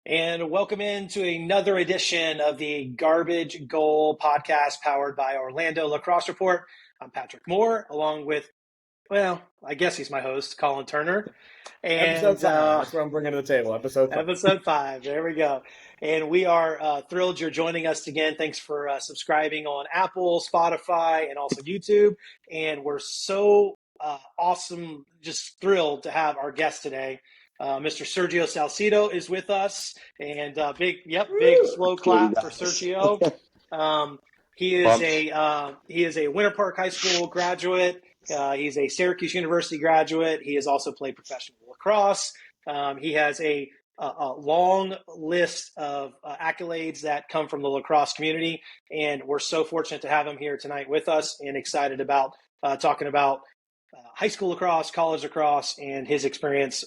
And welcome into another edition of the Garbage Goal podcast powered by Orlando Lacrosse Report. I'm Patrick Moore, along with, well, I guess he's my host, Colin Turner. Episode And 5. That's what I'm bringing to the table. Episode 5. episode 5, there we go. And we are thrilled you're joining us again. Thanks for subscribing on Apple, Spotify, and also YouTube. And we're so awesome, just thrilled to have our guest today. Mr. Sergio Salcido is with us, and big slow clap for Sergio. He is a Winter Park High School graduate. He's a Syracuse University graduate. He has also played professional lacrosse. He has a long list of accolades that come from the lacrosse community, and we're so fortunate to have him here tonight with us, and excited about talking about high school lacrosse, college lacrosse, and his experience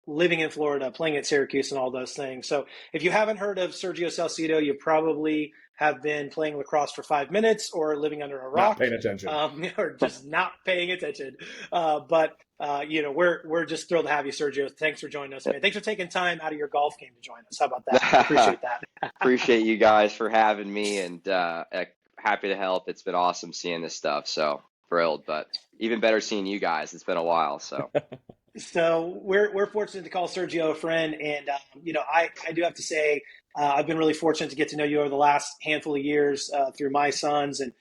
living in Florida, playing at Syracuse, and all those things. So if you haven't heard of Sergio Salcido, you probably have been playing lacrosse for 5 minutes or living under a rock. Not paying attention. Or just not paying attention. But we're just thrilled to have you, Sergio. Thanks for joining us, man. Thanks for taking time out of your golf game to join us. How about that? I appreciate that. Appreciate you guys for having me, and happy to help. It's been awesome seeing this stuff, so thrilled, but even better seeing you guys. It's been a while, so. So we're fortunate to call Sergio a friend, and I do have to say I've been really fortunate to get to know you over the last handful of years through my sons, and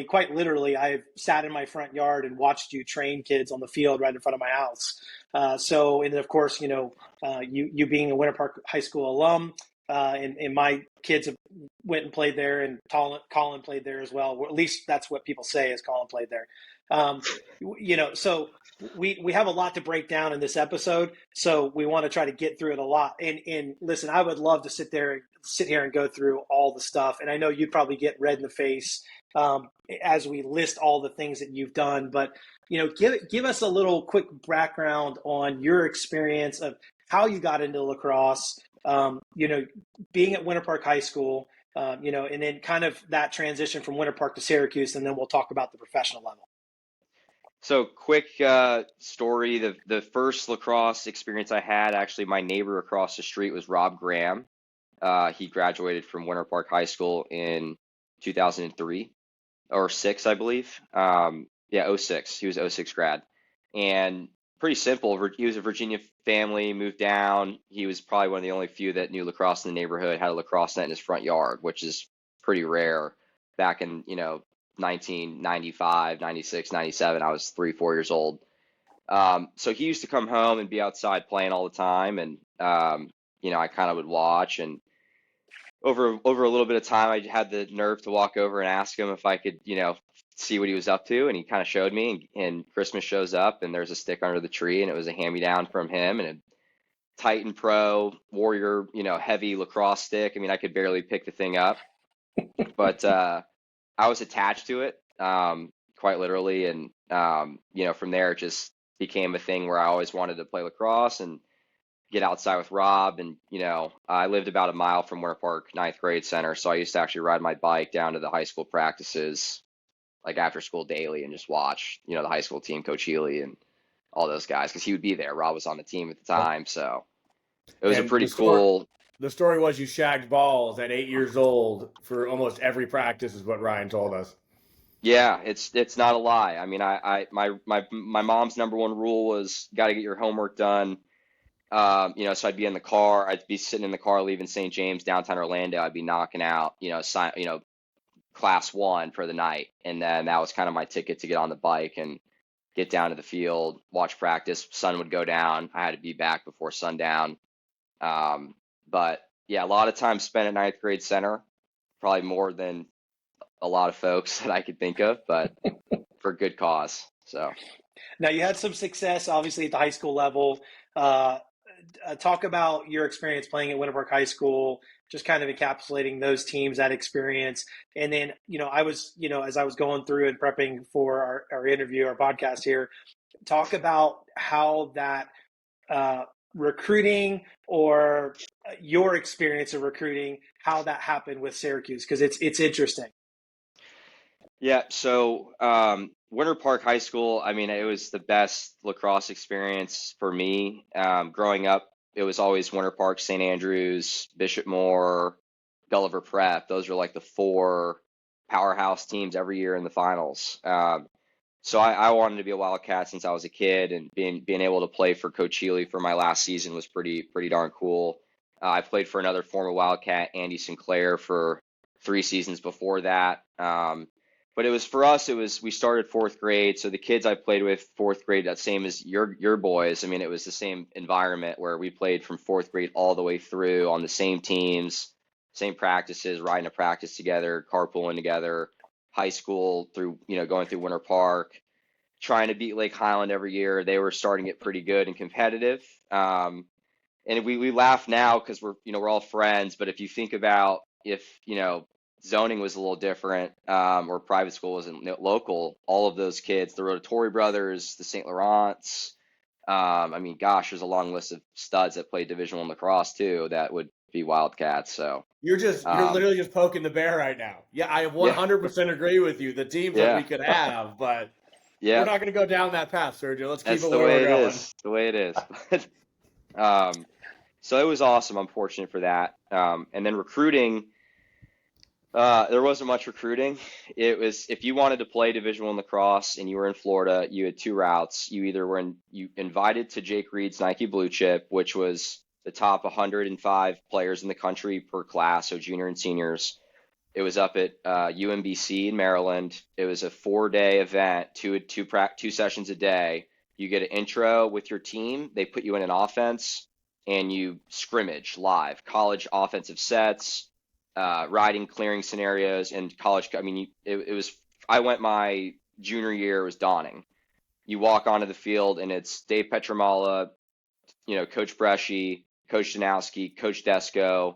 quite literally, I've sat in my front yard and watched you train kids on the field right in front of my house. And then of course, you being a Winter Park High School alum, and my kids went and played there, and Colin played there as well. Or at least that's what people say, is Colin played there. So we have a lot to break down in this episode, so we want to try to get through it a lot. And listen, I would love to sit here and go through all the stuff, and I know you'd probably get red in the face as we list all the things that you've done. But give us a little quick background on your experience of how you got into lacrosse. Being at Winter Park High School, and then kind of that transition from Winter Park to Syracuse, and then we'll talk about the professional level. So quick story, the first lacrosse experience I had, actually my neighbor across the street was Rob Graham. He graduated from Winter Park High School in 2003 or 6, I believe. 06. He was 06 grad. And pretty simple. He was a Virginia family, moved down. He was probably one of the only few that knew lacrosse in the neighborhood, had a lacrosse net in his front yard, which is pretty rare back in, 1995, 96, 97. I was 3-4 years old. So he used to come home and be outside playing all the time. And, I kind of would watch, and over a little bit of time, I had the nerve to walk over and ask him if I could, see what he was up to. And he kind of showed me, and Christmas shows up, and there's a stick under the tree, and it was a hand-me-down from him, and a Titan Pro Warrior, heavy lacrosse stick. I mean, I could barely pick the thing up, but I was attached to it, quite literally. And, from there, it just became a thing where I always wanted to play lacrosse and get outside with Rob. And, I lived about a mile from Winter Park 9th grade center. So I used to actually ride my bike down to the high school practices, like after school daily, and just watch, the high school team, Coach Healy and all those guys, because he would be there. Rob was on the team at the time. So it was a pretty cool. The story was you shagged balls at 8 years old for almost every practice, is what Ryan told us. Yeah, it's not a lie. I mean, my mom's number one rule was got to get your homework done. So I'd be in the car. I'd be sitting in the car leaving St. James, downtown Orlando. I'd be knocking out, class 1 for the night, and then that was kind of my ticket to get on the bike and get down to the field, watch practice. Sun would go down. I had to be back before sundown. But yeah, a lot of time spent at 9th grade center, probably more than a lot of folks that I could think of, but for good cause. So now you had some success, obviously, at the high school level. Talk about your experience playing at Winter Park High School, just kind of encapsulating those teams, that experience. And then, I was, as I was going through and prepping for our interview, our podcast here, talk about how that recruiting, or your experience of recruiting, how that happened with Syracuse, because it's interesting. Yeah, so Winter Park High School, I mean, it was the best lacrosse experience for me. Growing up it was always Winter Park, St. Andrews, Bishop Moore, Gulliver Prep. Those are like the four powerhouse teams every year in the finals. So I wanted to be a Wildcat since I was a kid, and being able to play for Coach Healy for my last season was pretty darn cool. I played for another former Wildcat, Andy Sinclair, for 3 seasons before that. But it was for us. We started fourth grade, so the kids I played with fourth grade, that same as your boys. I mean, it was the same environment where we played from fourth grade all the way through on the same teams, same practices, riding a practice together, carpooling together. High school through going through Winter Park, trying to beat Lake Highland every year. They were starting to get pretty good and competitive. And we laugh now because we're all friends. But if you think about if zoning was a little different, or private school wasn't local, all of those kids, the Rotatori brothers, the St. Laurents, I mean, gosh, there's a long list of studs that played Division I lacrosse too that would be Wildcats. So you're literally just poking the bear right now. Yeah, I 100% agree with you. The teams that we could have, but we're not going to go down that path, Sergio. Let's keep it where we're going. That's the way it is. So it was awesome. I'm fortunate for that. And then recruiting, there wasn't much recruiting. It was, if you wanted to play Division I lacrosse and you were in Florida, you had two routes. You either you invited to Jake Reed's Nike Blue Chip, which was the top 105 players in the country per class, so junior and seniors. It was up at UMBC in Maryland. It was a 4-day event, two sessions a day. You get an intro with your team. They put you in an offense, and you scrimmage live, college offensive sets, riding, clearing scenarios, and college. I mean, it was. I went my junior year. It was dawning. You walk onto the field, and it's Dave Petramala, Coach Bresci, Coach Danowski, Coach Desco,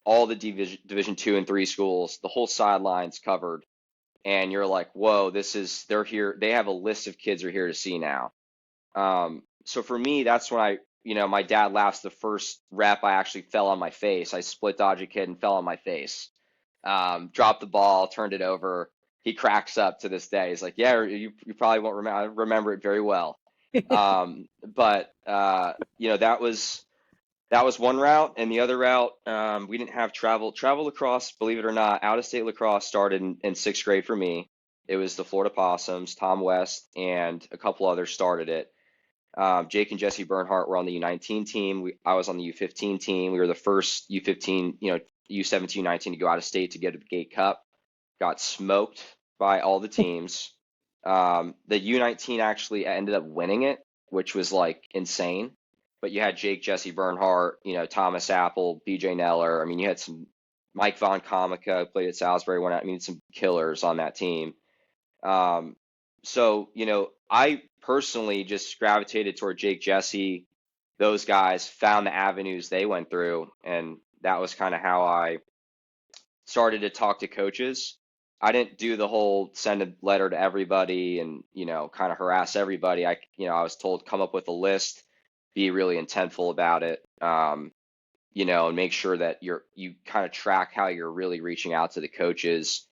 all the Division II and III schools, the whole sideline's covered, and you're like, whoa, they're here. They have a list of kids are here to see now. So for me, that's when my dad laughs. The first rep, I actually fell on my face. I split dodge a kid and fell on my face. Dropped the ball, turned it over. He cracks up to this day. He's like, yeah, you probably won't remember. I remember it very well. But that was one route, and the other route, we didn't have travel lacrosse. Believe it or not, out-of-state lacrosse started in sixth grade for me. It was the Florida Possums, Tom West, and a couple others started it. Jake and Jesse Bernhardt were on the U19 team. I was on the U15 team. We were the first U15, U17, U19 to go out of state to get a Gate Cup. Got smoked by all the teams. The U19 actually ended up winning it, which was like insane. But you had Jake, Jesse Bernhardt, Thomas Apple, BJ Neller. I mean, you had some Mike Von Comica played at Salisbury. Some killers on that team. So, I personally just gravitated toward Jake, Jesse, those guys, found the avenues they went through. And that was kind of how I started to talk to coaches. I didn't do the whole send a letter to everybody and, kind of harass everybody. I was told come up with a list, be really intentful about it, and make sure that you kind of track how you're really reaching out to the coaches.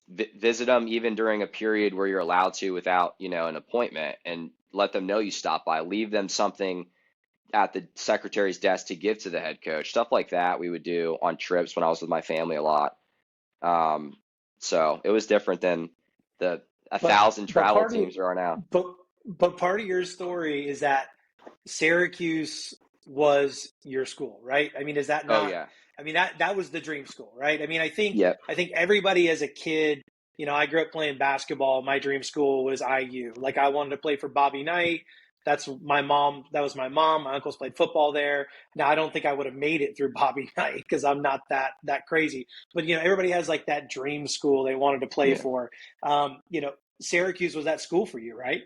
Visit them even during a period where you're allowed to without, an appointment, and let them know you stopped by. Leave them something at the secretary's desk to give to the head coach. Stuff like that we would do on trips when I was with my family a lot. So it was different than the 1,000 travel teams there are now. But part of your story is that Syracuse was your school, right? I mean, is that not? Oh, yeah. I mean, that was the dream school, right? I mean, I think everybody as a kid, I grew up playing basketball. My dream school was IU. Like, I wanted to play for Bobby Knight. That was my mom. My uncles played football there. Now, I don't think I would have made it through Bobby Knight because I'm not that crazy. But, everybody has like that dream school they wanted to play for. Syracuse was that school for you, right?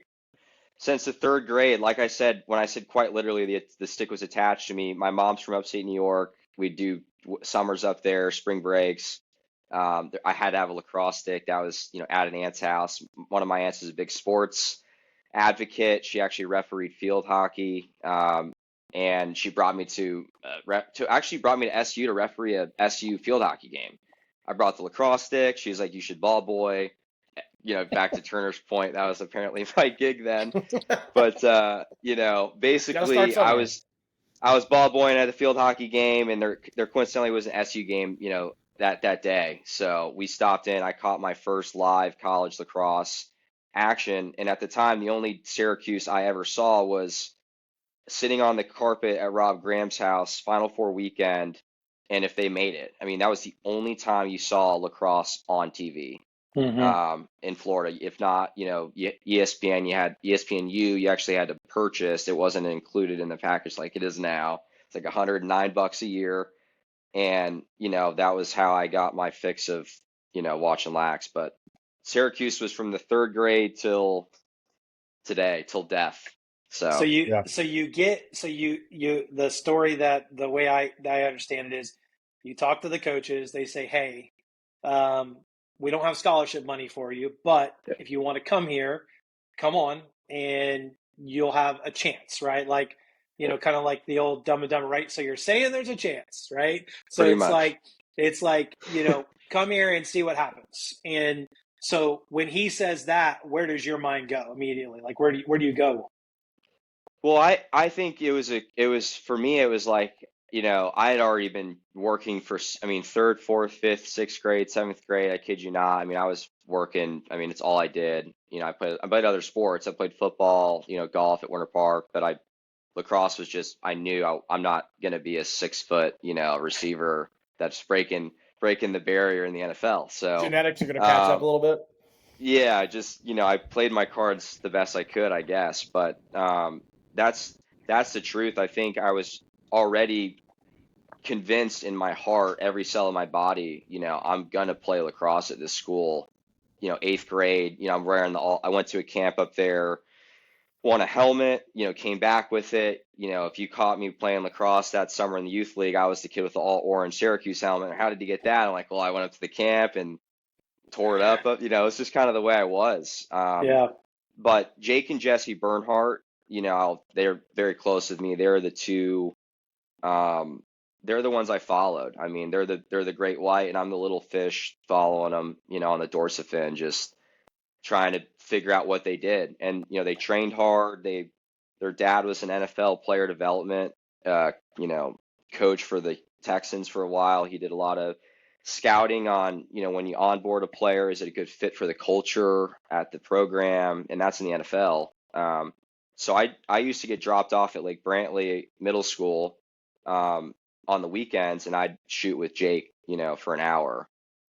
Since the third grade, like I said, when I said quite literally the stick was attached to me, my mom's from upstate New York. We'd do summers up there, spring breaks. I had to have a lacrosse stick that was, at an aunt's house. One of my aunts is a big sports advocate. She actually refereed field hockey, and she brought me to SU to referee a SU field hockey game. I brought the lacrosse stick. She was like, "You should ball boy." Back to Turner's point, that was apparently my gig then. But basically, I I was ball boying at the field hockey game, and there coincidentally was an SU game, that day. So we stopped in. I caught my first live college lacrosse action, and at the time, the only Syracuse I ever saw was sitting on the carpet at Rob Graham's house, Final Four weekend, and if they made it. I mean, that was the only time you saw lacrosse on TV. In Florida. If not, ESPN, you had ESPNU, you actually had to purchase. It wasn't included in the package like it is now. It's like $109 a year. And, that was how I got my fix of, watching Lax. But Syracuse was from the third grade till today, till death. So you the story that the way I understand it is you talk to the coaches, they say, hey, we don't have scholarship money for you, but if you want to come here, come on, and you'll have a chance, right? Like, kind of like the old Dumb and Dumber, right? So you're saying there's a chance, right? So it's like, come here and see what happens. And so when he says that, where does your mind go immediately? Like, where do you go? Well, I think it was for me, it was like, I had already been working for, third, fourth, fifth, sixth grade, seventh grade. I kid you not. I mean, I was working. I mean, it's all I did. I played other sports. I played football, golf at Winter Park, but lacrosse was just, I knew I'm not going to be a 6 foot, receiver that's breaking the barrier in the NFL. So genetics are going to catch up a little bit. Yeah, just, I played my cards the best I could, I guess. But that's the truth. I think I was already convinced in my heart, every cell of my body, I'm gonna play lacrosse at this school. 8th grade, I'm wearing I went to a camp up there, won a helmet, came back with it. If you caught me playing lacrosse that summer in the youth league, I was the kid with the all orange Syracuse helmet. How did you get that? I'm like, well, I went up to the camp and tore it up. It's just kind of the way I was. But Jake and Jesse Bernhardt, they're very close with me. They're the two. They're the ones I followed. I mean, they're the great white, and I'm the little fish following them. On the dorsal fin, just trying to figure out what they did. And they trained hard. Their dad was an NFL player development, coach for the Texans for a while. He did a lot of scouting on, when you onboard a player, is it a good fit for the culture at the program? And that's in the NFL. So I used to get dropped off at Lake Brantley Middle School on the weekends, and I'd shoot with Jake, for an hour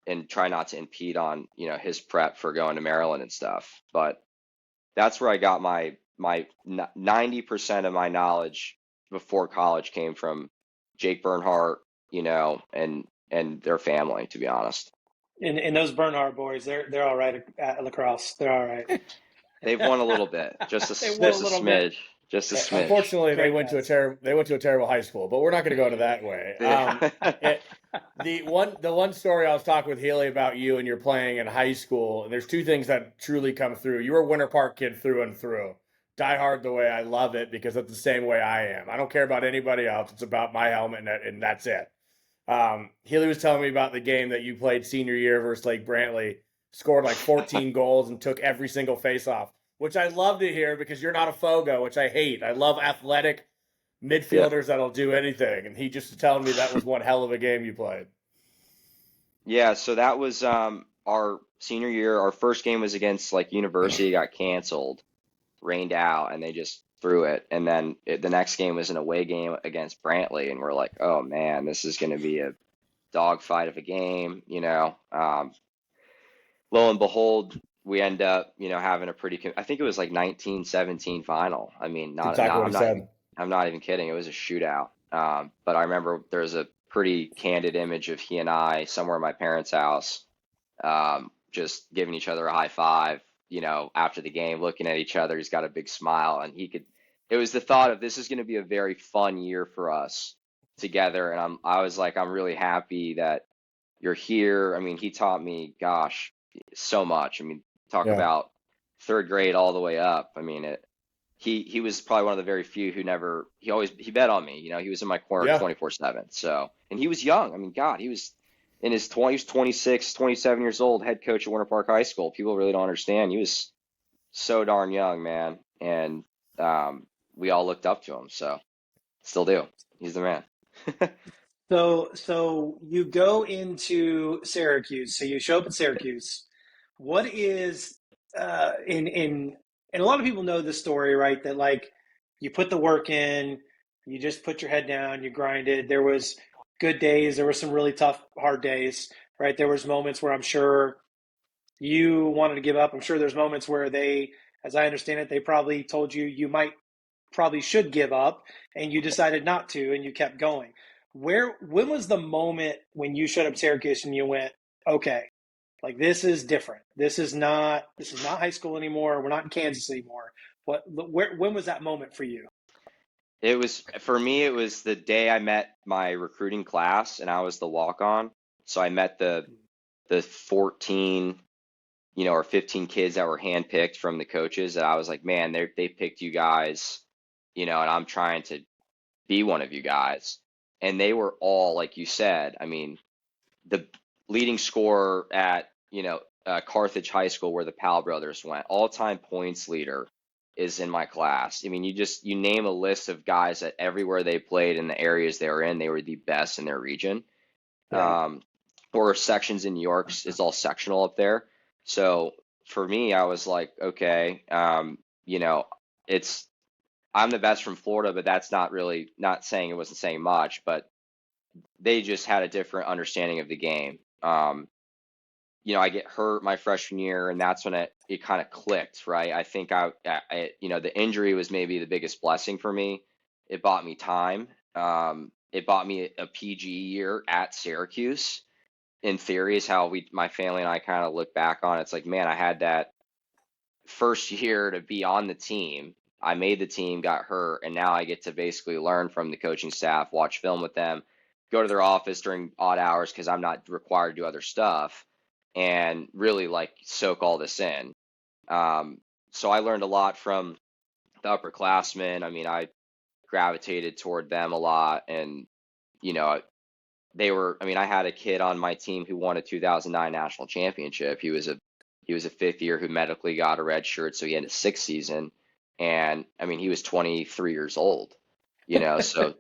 and try not to impede on, his prep for going to Maryland and stuff. But that's where I got my 90% of my knowledge before college came from Jake Bernhardt, and their family, to be honest. And those Bernhardt boys, they're all right at lacrosse. They're all right. They've won a little bit, just a smidge. Just a smidge. Unfortunately, they went to a terrible high school, but we're not going to go to that way. The one story I was talking with Haley about you and you're playing in high school, and there's two things that truly come through. You were a Winter Park kid through and through. Die hard the way I love it, because that's the same way I am. I don't care about anybody else. It's about my helmet, and that's it. Healy was telling me about the game that you played senior year versus Lake Brantley, scored like 14 goals and took every single face-off, which I love to hear because you're not a Fogo, which I hate. I love athletic midfielders that'll do anything. And he just was telling me that was one hell of a game you played. Yeah, so that was our senior year. Our first game was against like University, got canceled, rained out, and they just threw it. And then the next game was an away game against Brantley, and we're like, oh man, this is going to be a dogfight of a game, Lo and behold, we end up, having a pretty, I think it was like 19-17 final. I mean, I'm not even kidding. It was a shootout. But I remember there's a pretty candid image of he and I somewhere in my parents' house, just giving each other a high five, after the game, looking at each other. He's got a big smile, and it was the thought of, this is going to be a very fun year for us together. And I was like, I'm really happy that you're here. I mean, he taught me, gosh, so much. I mean, talk about third grade all the way up. I mean, he was probably one of the very few who he bet on me. He was in my corner 24/7. So, and he was young. I mean, God, he was in his 20s, 26, 27 years old, head coach at Winter Park High School. People really don't understand. He was so darn young, man. And we all looked up to him. So Still do. He's the man. So you go into Syracuse. So you show up at Syracuse. What is in and a lot of people know this story, right? That like you put the work in, you just put your head down, you grinded. There was good days, there were some really tough, hard days, right? There was moments where I'm sure you wanted to give up. I'm sure there's moments where they, as I understand it, they probably told you you might probably should give up and you decided not to and you kept going. When was the moment when you showed up Syracuse and you went, okay, like this is different. This is not high school anymore. We're not in Kansas anymore. When was that moment for you? It was for me. It was the day I met my recruiting class, and I was the walk-on. So I met the 14, or 15 kids that were handpicked from the coaches. That I was like, man, they picked you guys, and I'm trying to be one of you guys. And they were all, like you said, I mean, the leading scorer at, Carthage High School, where the Powell brothers went, all-time points leader is in my class. I mean, you name a list of guys that everywhere they played in the areas they were in, they were the best in their region. Right. Or sections in New York, it's all sectional up there. So for me, I was like, okay, it's I'm the best from Florida, but that's not saying, it wasn't saying much, but they just had a different understanding of the game. I get hurt my freshman year, and that's when it kind of clicked, right? I think the injury was maybe the biggest blessing for me. It bought me time. It bought me a PG year at Syracuse. In theory, is how my family and I kind of look back on it. It's like, man, I had that first year to be on the team. I made the team, got hurt, and now I get to basically learn from the coaching staff, watch film with them, go to their office during odd hours because I'm not required to do other stuff, and really like soak all this in. So I learned a lot from the upperclassmen. I mean, I gravitated toward them a lot, and you know, I had a kid on my team who won a 2009 national championship. He was a fifth year who medically got a red shirt, so he had a sixth season. And I mean, he was 23 years old, so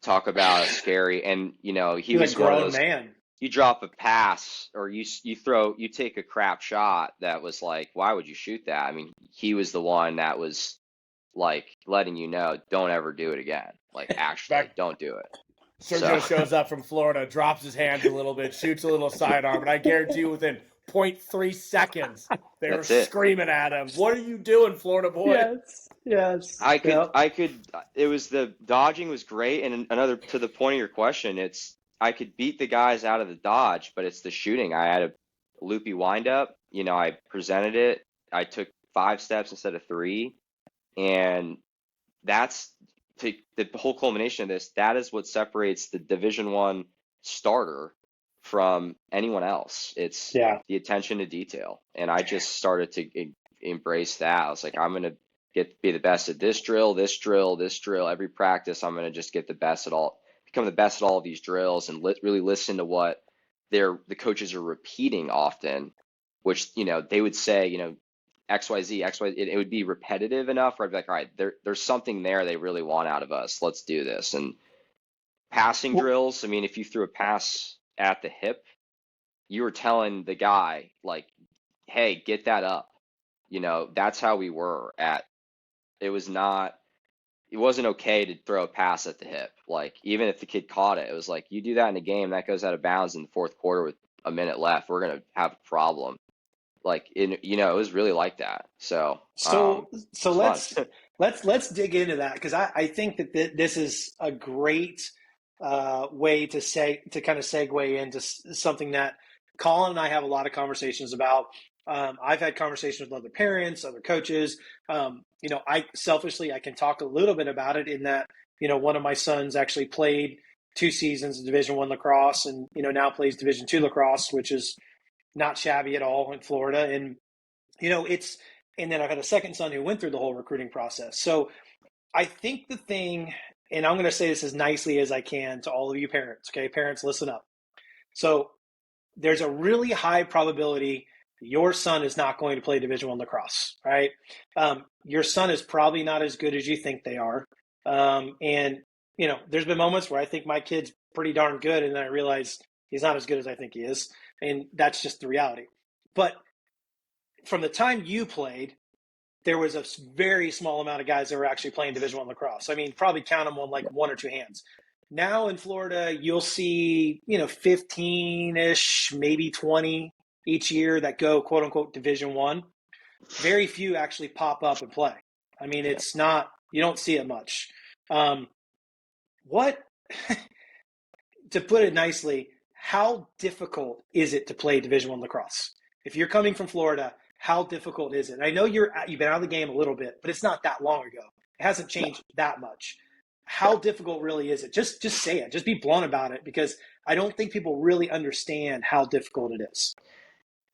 talk about a scary, and he He's a was one of grown those, man. you drop a pass or you take a crap shot that was like, why would you shoot that? I mean, he was the one that was like letting you know, don't ever do it again. Like, actually, don't do it. Sergio So shows up from Florida, drops his hands a little bit, shoots a little sidearm, and I guarantee you within 0.3 seconds, they were that's it. screaming at him, "What are you doing, Florida boy?" Yes. I could, Yep. I could, it was the dodging was great. And another, to the point of your question, I could beat the guys out of the dodge, but it's the shooting. I had a loopy windup, I presented it. I took 5 steps instead of 3. And that's the whole culmination of this. That is what separates the Division I starter from anyone else. It's Yeah. the attention to detail. And I just started to embrace that. I was like, I'm going to be the best at this drill, this drill, this drill. Every practice, I'm going to just get the best at all, become the best at all of these drills, and really listen to what the coaches are repeating often, which, they would say, XYZ, XY, it would be repetitive enough where I'd be like, all right, there's something there they really want out of us. Let's do this. And passing Well, drills, I mean, if you threw a pass at the hip, you were telling the guy, like, hey, get that up. That's how we were at. It wasn't okay to throw a pass at the hip. Like, even if the kid caught it, it was like, you do that in a game, that goes out of bounds in the fourth quarter with a minute left, we're going to have a problem. Like, it was really like that. So so it's fun. let's dig into that, because I think that this is a great way to kind of segue into something that Colin and I have a lot of conversations about. I've had conversations with other parents, other coaches. I selfishly, I can talk a little bit about it in that, one of my sons actually played 2 seasons of Division I lacrosse, and now plays Division II lacrosse, which is not shabby at all in Florida. And it's, and then I've had a second son who went through the whole recruiting process. So I think the thing, and I'm going to say this as nicely as I can to all of you parents, okay? Parents, listen up. So there's a really high probability your son is not going to play Division I lacrosse, right? Your son is probably not as good as you think they are. And there's been moments where I think my kid's pretty darn good, and then I realize he's not as good as I think he is, and that's just the reality. But from the time you played, there was a very small amount of guys that were actually playing Division I lacrosse. I mean, probably count them on like one or two hands. Now in Florida, you'll see 15-ish, maybe 20 each year that go quote unquote Division I. Very few actually pop up and play. I mean, it's not, you don't see it much. What to put it nicely, how difficult is it to play Division I lacrosse? If you're coming from Florida, how difficult is it? And I know you've been out of the game a little bit, but it's not that long ago. It hasn't changed that much. How difficult really is it? Just say it. Just be blunt about it, because I don't think people really understand how difficult it is.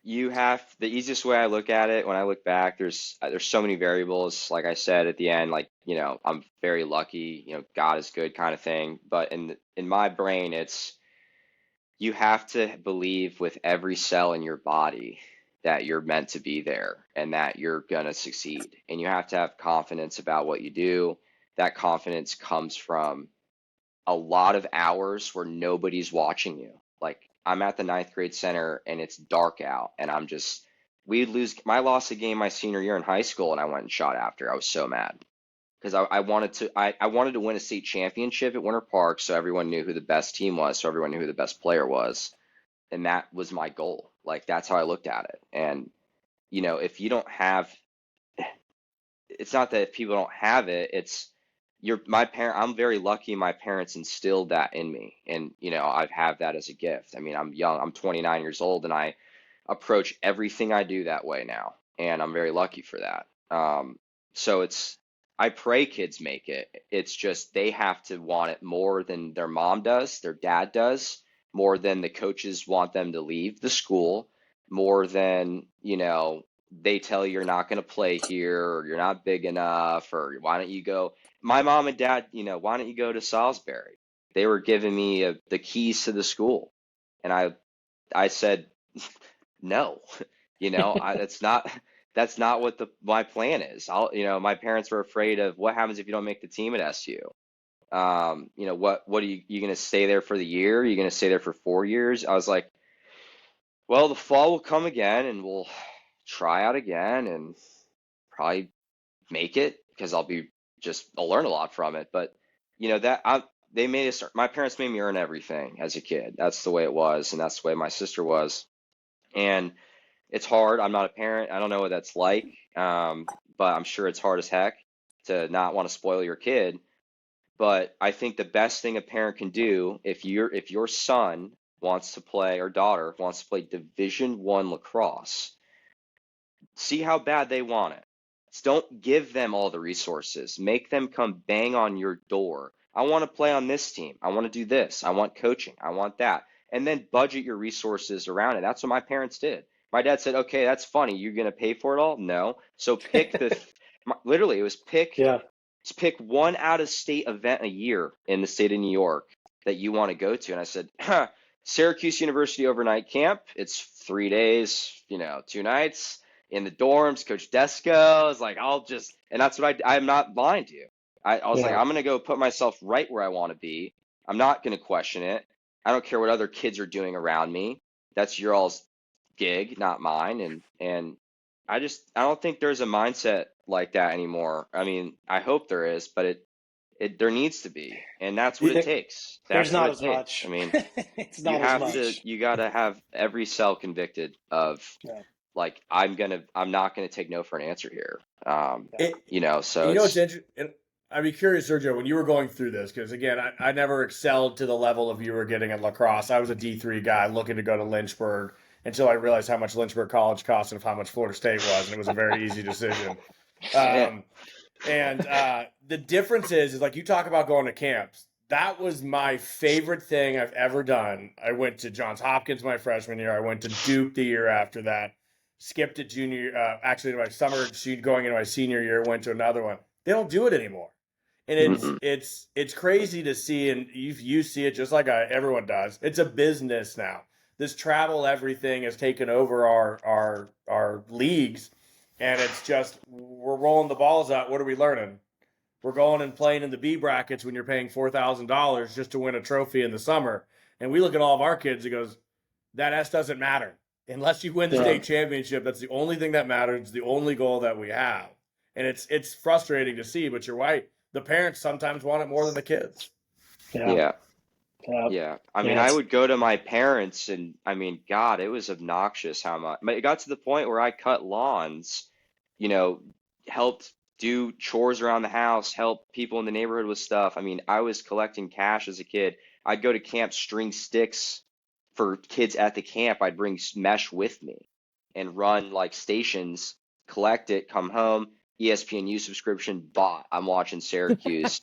The easiest way I look at it when I look back, there's so many variables. Like I said at the end, like, I'm very lucky, God is good kind of thing. But in my brain, it's, you have to believe with every cell in your body that you're meant to be there and that you're gonna succeed. And you have to have confidence about what you do. That confidence comes from a lot of hours where nobody's watching you. Like, I'm at the ninth grade center and it's dark out, and I lost a game my senior year in high school, and I went and shot after. I was so mad because I wanted to win a state championship at Winter Park, so everyone knew who the best team was, so everyone knew who the best player was. And that was my goal. Like, that's how I looked at it. And, if you don't have, it's not that if people don't have it, it's, I'm very lucky my parents instilled that in me. And, I've had that as a gift. I mean, I'm young, I'm 29 years old, and I approach everything I do that way now. And I'm very lucky for that. So I pray kids make it. It's just, they have to want it more than their mom does, their dad does, more than the coaches want them to leave the school, more than, they tell you you're not going to play here, or you're not big enough, or why don't you go? My mom and dad, why don't you go to Salisbury? They were giving me the keys to the school. And I said, no, that's not what my plan is. My parents were afraid of what happens if you don't make the team at SU. What are you going to stay there for the year? Are you going to stay there for 4 years? I was like, well, the fall will come again and we'll try out again and probably make it, because I'll learn a lot from it. But my parents made me earn everything as a kid. That's the way it was. And that's the way my sister was. And it's hard. I'm not a parent. I don't know what that's like. But I'm sure it's hard as heck to not want to spoil your kid. But I think the best thing a parent can do, if your son wants to play, or daughter wants to play Division I lacrosse, see how bad they want it. Don't give them all the resources. Make them come bang on your door. I want to play on this team. I want to do this. I want coaching. I want that. And then budget your resources around it. That's what my parents did. My dad said, okay, that's funny. You're going to pay for it all? No. So pick literally, it was pick one out of state event a year in the state of New York that you want to go to. And I said, Syracuse University overnight camp. It's 3 days, 2 nights in the dorms. Coach Desco is like, and that's what I'm not lying to you. I was like, I'm going to go put myself right where I want to be. I'm not going to question it. I don't care what other kids are doing around me. That's your all's gig, not mine. And I don't think there's a mindset like that anymore. I mean, I hope there is, but there needs to be, and that's what it takes. There's not as much. I mean, it's not as much. You got to have every cell convicted of, like, I'm not gonna take no for an answer here. So it's interesting. And I'd be curious, Sergio, when you were going through this, because again, I never excelled to the level of you were getting at lacrosse. I was a D3 guy looking to go to Lynchburg until I realized how much Lynchburg College cost and how much Florida State was, and it was a very easy decision. The difference is like, you talk about going to camps. That was my favorite thing I've ever done. I went to Johns Hopkins my freshman year. I went to Duke the year after that. Skipped it actually in my summer, going into my senior year, went to another one. They don't do it anymore. And it's crazy to see, and you see it just like everyone does. It's a business now. This travel everything has taken over our leagues, and it's just, we're rolling the balls out. What are we learning? we're going and playing in the B brackets when you're paying $4,000 just to win a trophy in the summer. And we look at all of our kids, it goes, that S doesn't matter. Unless you win the state championship, that's the only thing that matters. It's the only goal that we have. And it's frustrating to see, but you're right. The parents sometimes want it more than the kids. Yeah. I mean, I it's would go to my parents and I mean, God, it was obnoxious how much. It got to the point where I cut lawns, you know, helped do chores around the house, helped people in the neighborhood with stuff. I mean, I was collecting cash as a kid. I'd go to camp, string sticks for kids at the camp. I'd bring mesh with me and run like stations, collect it, come home, ESPNU subscription bought. I'm watching Syracuse.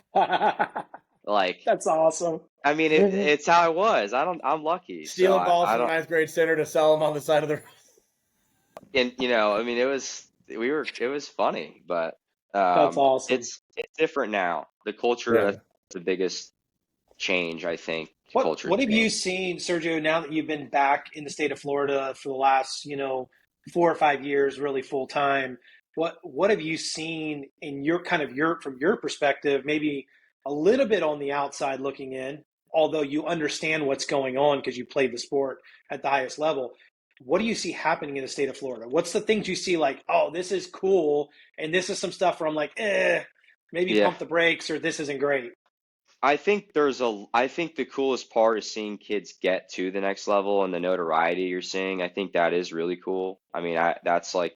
Like, that's awesome. I mean, it's how it was. I'm lucky. So Stealing balls I from the don't, ninth grade center to sell them on the side of the. and you know, I mean, it was funny, but That's awesome. it's different now. The culture, Yeah. that's the biggest change, I think. Culture What have you change. seen, Sergio, now that you've been back in the state of Florida for the last, 4 or 5 years, really full time? What have you seen in your from your perspective, maybe a little bit on the outside looking in, although you understand what's going on because you played the sport at the highest level. What do you see happening in the state of Florida? What's the things you see like, oh, this is cool, and this is some stuff where I'm like, maybe Yeah. pump the brakes, or this isn't great. I think the coolest part is seeing kids get to the next level and the notoriety you're seeing. I think that is really cool. I mean, that's like,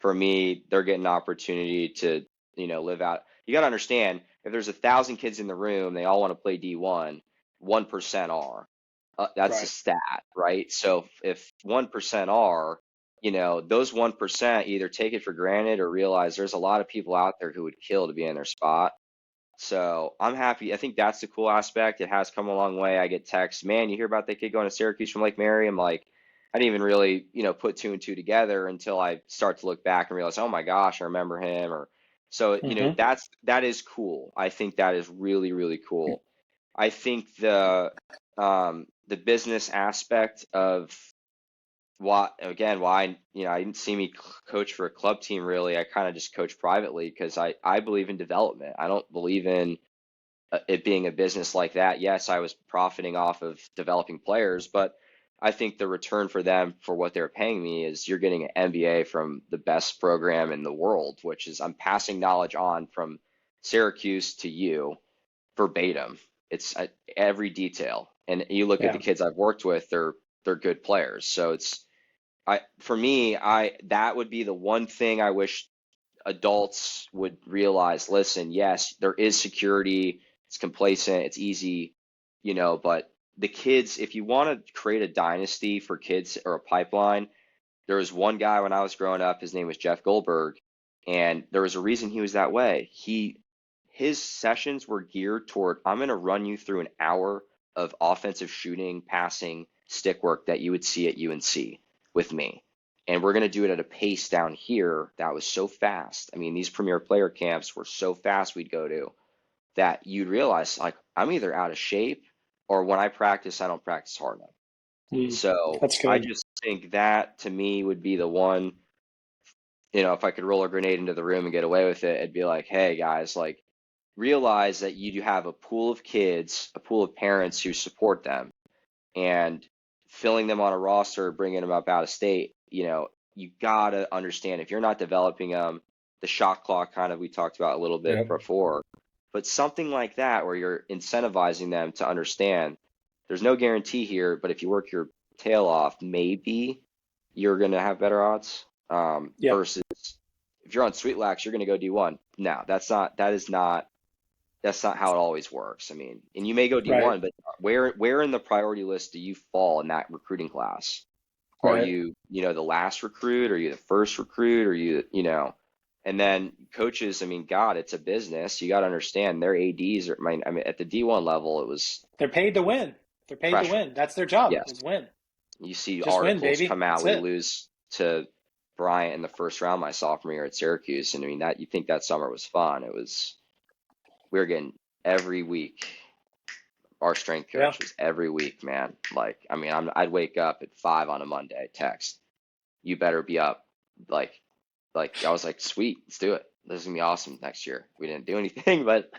for me, they're getting an opportunity to, live out. You got to understand, if there's 1,000 kids in the room, they all want to play D1, 1% are. That's a Right. stat, right? So if 1% are, those 1% either take it for granted or realize there's a lot of people out there who would kill to be in their spot. So I'm happy. I think that's the cool aspect. It has come a long way. I get texts, man, you hear about that kid going to Syracuse from Lake Mary? I'm like, I didn't even really, put two and two together until I start to look back and realize, oh my gosh, I remember him. Or so, Mm-hmm. that is cool. I think that is really, really cool. I think the business aspect of why I didn't see me coach for a club team really. I kind of just coach privately because I believe in development. I don't believe in it being a business like that. Yes, I was profiting off of developing players, but I think the return for them for what they're paying me is you're getting an MBA from the best program in the world, which is I'm passing knowledge on from Syracuse to you verbatim. It's every detail. And you look at the Yeah. kids I've worked with, they're good players. So for me, that would be the one thing I wish adults would realize. Listen, yes, there is security, it's complacent, it's easy, but the kids, if you want to create a dynasty for kids or a pipeline, there was one guy when I was growing up, his name was Jeff Goldberg, and there was a reason he was that way. His sessions were geared toward, I'm going to run you through an hour of offensive shooting, passing, stick work that you would see at UNC with me. And we're going to do it at a pace down here that was so fast. I mean, these premier player camps were so fast we'd go to that you'd realize, like, I'm either out of shape or when I practice, I don't practice hard enough. So That's I good. just think that to me would be the one, if I could roll a grenade into the room and get away with it, it'd be like, hey guys, like, realize that you do have a pool of kids, a pool of parents who support them, and filling them on a roster, bringing them up out of state, you gotta understand if you're not developing them, the shot clock kind of we talked about a little bit Yep. before, but something like that where you're incentivizing them to understand there's no guarantee here, but if you work your tail off, maybe you're gonna have better odds. Yep. Versus if you're on Sweet Lax, you're gonna go D1. No, that's not how it always works. I mean, and you may go Right. D1, but where in the priority list do you fall in that recruiting class? Are Right. you, the last recruit? Are you the first recruit? Are you? And then coaches, I mean, God, it's a business. You got to understand their ADs are, I mean, at the D1 level, it was They're paid to win. They're paid to pressure. win. That's their job, Yes. is win. You see Just win, articles baby. come out. That's We it. lose to Bryant in the first round my sophomore year at Syracuse. And I mean, you think that summer was fun. We were getting every week. Our strength Yeah. coach was every week, man. Like, I mean, I'd wake up at 5 on a Monday, text, you better be up. Like I was like, sweet, let's do it. this is gonna be awesome next year. We didn't do anything, but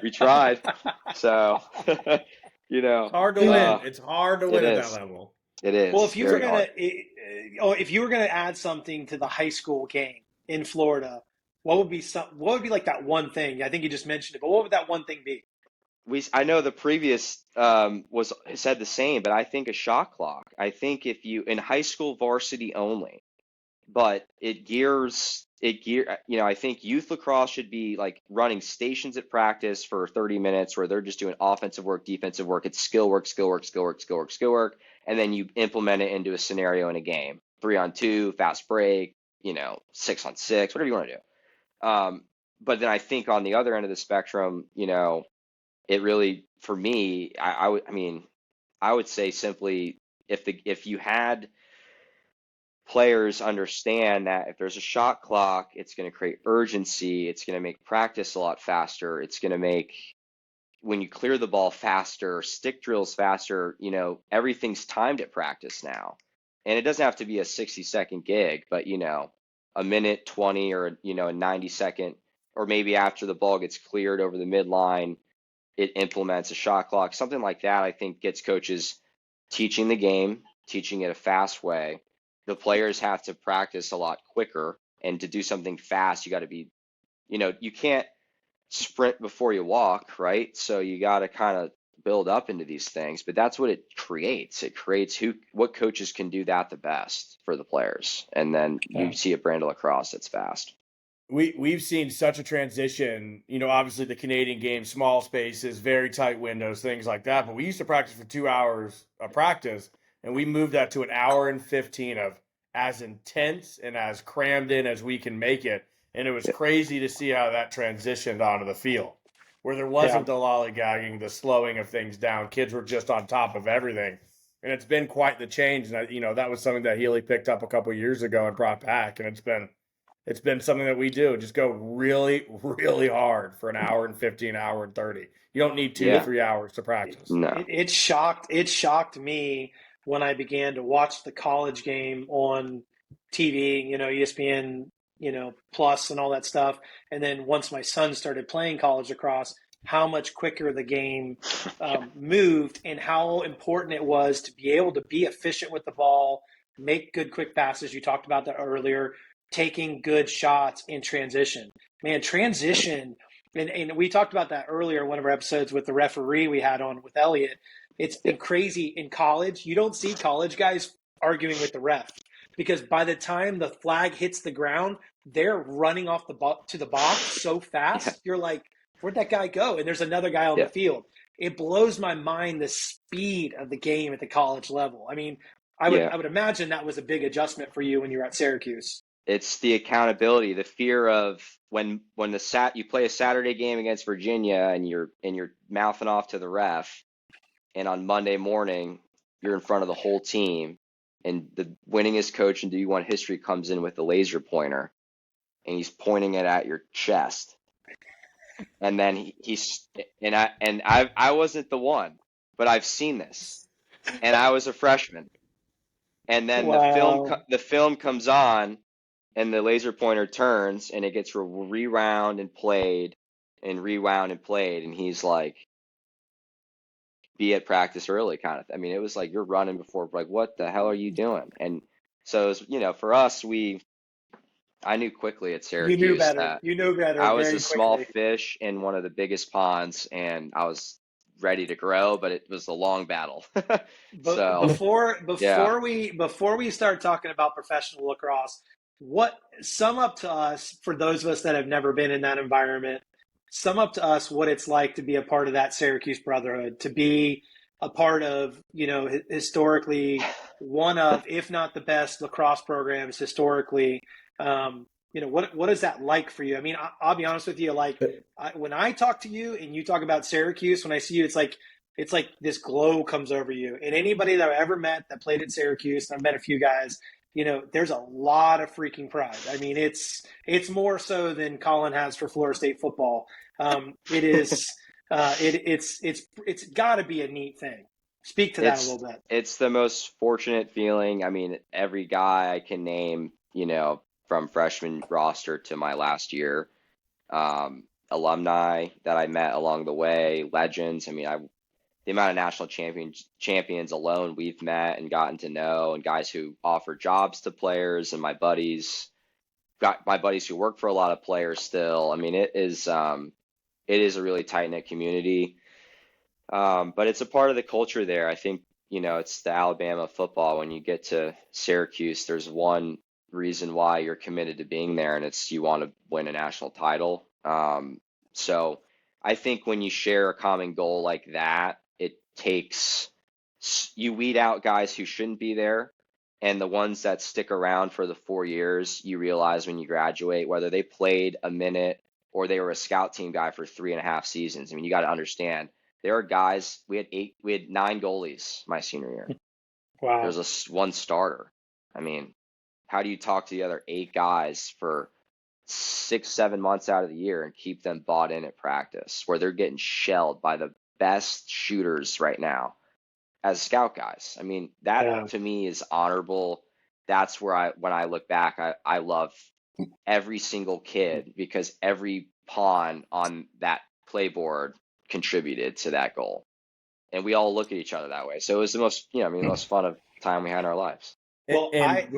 we tried. So, It's hard to win. It's hard to win it at that is. level. It is. Well, if you were very gonna, hard. if you were gonna add something to the high school game in Florida, what would be What would be like that one thing? I think you just mentioned it, but what would that one thing be? I know the previous was said the same, but I think a shot clock. I think if you in high school varsity only, but I think youth lacrosse should be like running stations at practice for 30 minutes where they're just doing offensive work, defensive work. It's skill work, skill work, skill work, skill work, skill work, and then you implement it into a scenario in a game. 3-on-2, fast break, 6-on-6, whatever you want to do. But then I think on the other end of the spectrum, it really, for me, I would say simply if you had players understand that if there's a shot clock, it's going to create urgency, it's going to make practice a lot faster, it's going to make when you clear the ball faster, stick drills faster, everything's timed at practice now. And it doesn't have to be a 60-second gig, but a minute 20 or a 90-second, or maybe after the ball gets cleared over the midline, it implements a shot clock, something like that. I think gets coaches teaching the game, teaching it a fast way. The players have to practice a lot quicker, and to do something fast, you got to be, you can't sprint before you walk, right? So you got to kind of build up into these things, but that's what it creates. It creates what coaches can do that the best for the players, and then you see a brand of lacrosse that's fast. We've seen such a transition, obviously the Canadian game, small spaces, very tight windows, things like that. But we used to practice for 2 hours of practice, and we moved that to an hour and 15 of as intense and as crammed in as we can make it. And it was crazy to see how that transitioned onto the field, where there wasn't the lollygagging, the slowing of things down. Kids were just on top of everything. And it's been quite the change. And, that was something that Healy picked up a couple of years ago and brought back. And it's been something that we do. Just go really, really hard for an hour and 15, hour and 30. You don't need 2 to 3 hours to practice. No. It shocked me when I began to watch the college game on TV, ESPN, Plus and all that stuff. And then once my son started playing college lacrosse, how much quicker the game moved and how important it was to be able to be efficient with the ball, make good quick passes. You talked about that earlier. Taking good shots in transition. Man, transition, and we talked about that earlier in one of our episodes with the referee we had on with Elliot. It's been crazy in college. You don't see college guys arguing with the ref because by the time the flag hits the ground, they're running off to the box so fast. You're like, where'd that guy go? And there's another guy on the field. It blows my mind the speed of the game at the college level. I mean, I would imagine that was a big adjustment for you when you were at Syracuse. It's the accountability, the fear of when you play a Saturday game against Virginia and you're mouthing off to the ref, and on Monday morning you're in front of the whole team, and the winningest coach in D1 history comes in with the laser pointer, and he's pointing it at your chest, and then I wasn't the one, but I've seen this, and I was a freshman, and then the film comes on. And the laser pointer turns and it gets rewound and played and rewound and played. And he's like, be at practice early kind of. I mean, it was like you're running before, like, what the hell are you doing? And so, it was, for us, I knew quickly at Syracuse that You knew better. I was a small fish in one of the biggest ponds, and I was ready to grow, but it was a long battle. Before we start talking about professional lacrosse, sum up to us, for those of us that have never been in that environment, sum up to us what it's like to be a part of that Syracuse brotherhood, to be a part of, historically one of, if not the best lacrosse programs historically. What is that like for you? I mean, I'll be honest with you. Like when I talk to you and you talk about Syracuse, when I see you, it's like this glow comes over you. And anybody that I've ever met that played at Syracuse, and I've met a few guys, there's a lot of freaking pride. I mean, it's more so than Colin has for Florida State football. It is, it's got to be a neat thing. Speak to that a little bit. It's the most fortunate feeling. I mean, every guy I can name, from freshman roster to my last year, alumni that I met along the way, legends. I mean, the amount of national champions alone we've met and gotten to know, and guys who offer jobs to players, and my buddies, got my buddies who work for a lot of players still. I mean, it is a really tight knit community. But it's a part of the culture there. I think, it's the Alabama football. When you get to Syracuse, there's one reason why you're committed to being there, and it's you want to win a national title. So I think when you share a common goal like that, you weed out guys who shouldn't be there. And the ones that stick around for the 4 years, you realize when you graduate, whether they played a minute or they were a scout team guy for 3.5 seasons. I mean, you got to understand, there are guys, we had 9 goalies my senior year. Wow. There's one starter. I mean, how do you talk to the other 8 guys for 6-7 months out of the year and keep them bought in at practice, where they're getting shelled by the best shooters right now as scout guys? I mean, that to me is honorable. That's where when I look back, I love every single kid, because every pawn on that playboard contributed to that goal, and we all look at each other that way. So it was the most, the most fun of time we had in our lives. Well, go ahead,